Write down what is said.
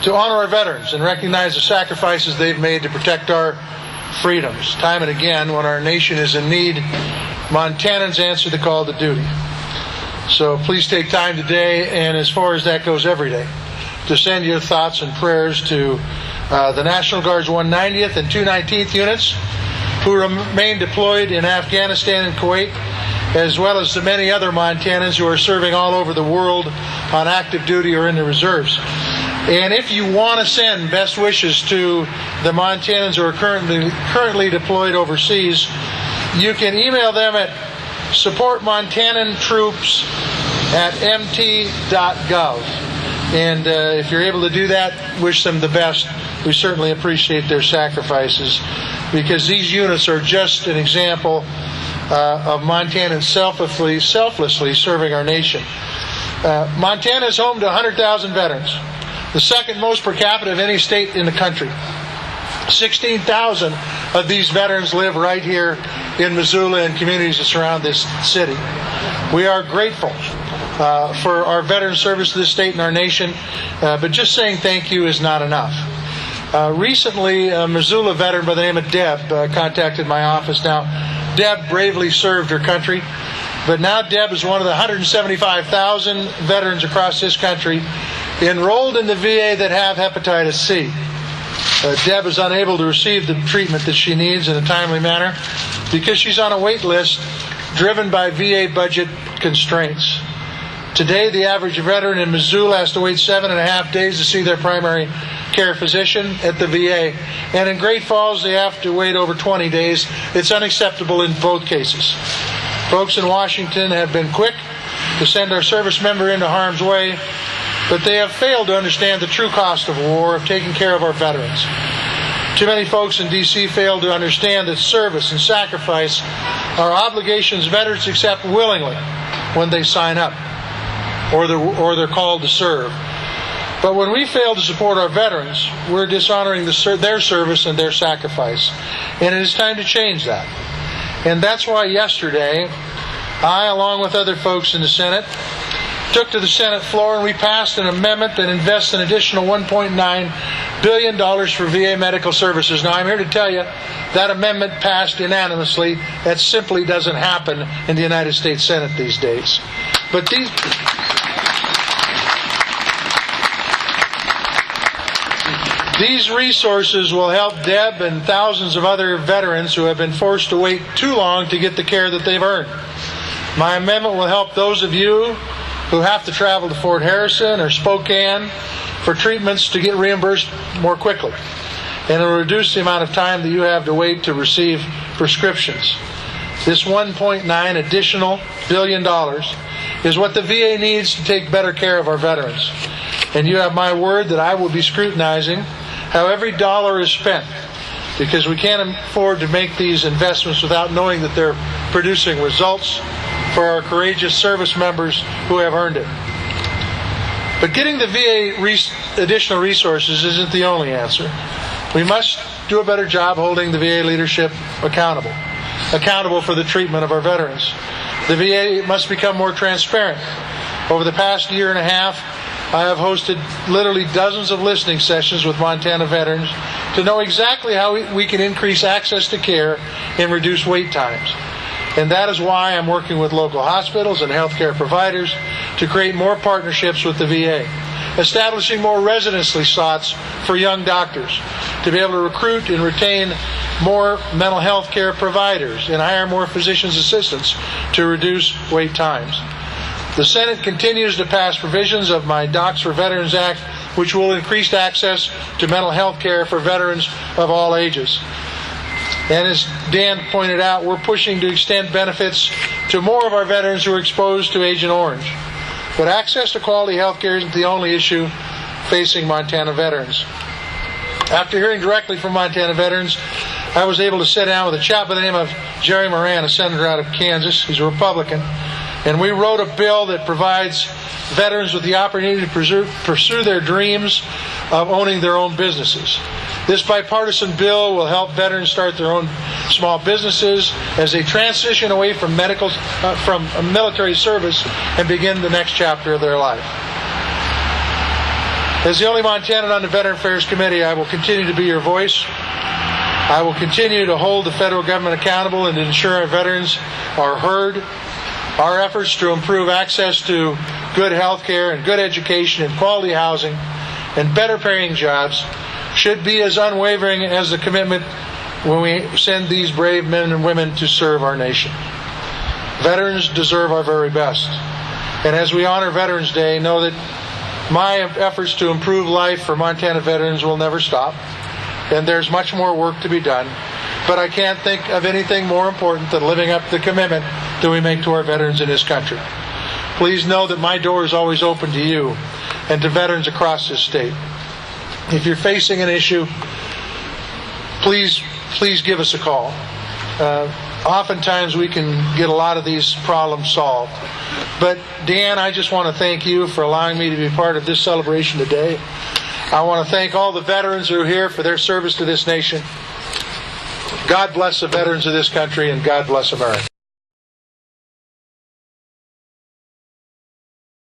to honor our veterans and recognize the sacrifices they've made to protect our freedoms. Time and again, when our nation is in need, Montanans answer the call to duty. So please take time today, and as far as that goes, every day, to send your thoughts and prayers to the National Guard's 190th and 219th units who remain deployed in Afghanistan and Kuwait, as well as the many other Montanans who are serving all over the world on active duty or in the reserves. And if you want to send best wishes to the Montanans who are currently deployed overseas, you can email them at supportmontanantroops@mt.gov. And if you're able to do that, wish them the best. We certainly appreciate their sacrifices, because these units are just an example of Montanans selflessly serving our nation. Montana is home to 100,000 veterans, the second most per capita of any state in the country. 16,000 of these veterans live right here in Missoula and communities that surround this city. We are grateful for our veteran service to this state and our nation, but just saying thank you is not enough. Recently, a Missoula veteran by the name of Deb contacted my office. Now, Deb bravely served her country, but now Deb is one of the 175,000 veterans across this country enrolled in the VA that have hepatitis C. Deb is unable to receive the treatment that she needs in a timely manner because she's on a wait list driven by VA budget constraints. Today, the average veteran in Missoula has to wait 7.5 days to see their primary care physician at the VA. And in Great Falls, they have to wait over 20 days. It's unacceptable in both cases. Folks in Washington have been quick to send our service member into harm's way, but they have failed to understand the true cost of war, of taking care of our veterans. Too many folks in D.C. fail to understand that service and sacrifice are obligations veterans accept willingly when they sign up or they're called to serve. But when we fail to support our veterans, we're dishonoring their service and their sacrifice. And it is time to change that. And that's why yesterday, I, along with other folks in the Senate, took to the Senate floor and we passed an amendment that invests an additional $1.9 billion for VA medical services. Now, I'm here to tell you that amendment passed unanimously. That simply doesn't happen in the United States Senate these days. But these resources will help Deb and thousands of other veterans who have been forced to wait too long to get the care that they've earned. My amendment will help those of you who have to travel to Fort Harrison or Spokane for treatments to get reimbursed more quickly. And it will reduce the amount of time that you have to wait to receive prescriptions. This $1.9 additional billion is what the VA needs to take better care of our veterans. And you have my word that I will be scrutinizing how every dollar is spent, because we can't afford to make these investments without knowing that they're producing results for our courageous service members who have earned it. But getting the VA additional resources isn't the only answer. We must do a better job holding the VA leadership accountable for the treatment of our veterans. The VA must become more transparent. Over the past year and a half, I have hosted literally dozens of listening sessions with Montana veterans to know exactly how we can increase access to care and reduce wait times. And that is why I'm working with local hospitals and healthcare providers to create more partnerships with the VA, establishing more residency slots for young doctors, to be able to recruit and retain more mental health care providers and hire more physician's assistants to reduce wait times. The Senate continues to pass provisions of my Docs for Veterans Act, which will increase access to mental health care for veterans of all ages. And as Dan pointed out, we're pushing to extend benefits to more of our veterans who are exposed to Agent Orange. But access to quality health care isn't the only issue facing Montana veterans. After hearing directly from Montana veterans, I was able to sit down with a chap by the name of Jerry Moran, a senator out of Kansas. He's a Republican. And we wrote a bill that provides veterans with the opportunity to pursue their dreams of owning their own businesses. This bipartisan bill will help veterans start their own small businesses as they transition away from military service and begin the next chapter of their life. As the only Montanan on the Veteran Affairs Committee, I will continue to be your voice. I will continue to hold the federal government accountable and to ensure our veterans are heard. Our efforts to improve access to good health care and good education and quality housing and better paying jobs should be as unwavering as the commitment when we send these brave men and women to serve our nation. Veterans deserve our very best. And as we honor Veterans Day, know that my efforts to improve life for Montana veterans will never stop. And there's much more work to be done. But I can't think of anything more important than living up to the commitment that we make to our veterans in this country. Please know that my door is always open to you and to veterans across this state. If you're facing an issue, please give us a call. Oftentimes we can get a lot of these problems solved. But Dan, I just want to thank you for allowing me to be part of this celebration today. I want to thank all the veterans who are here for their service to this nation. God bless the veterans of this country, and God bless America.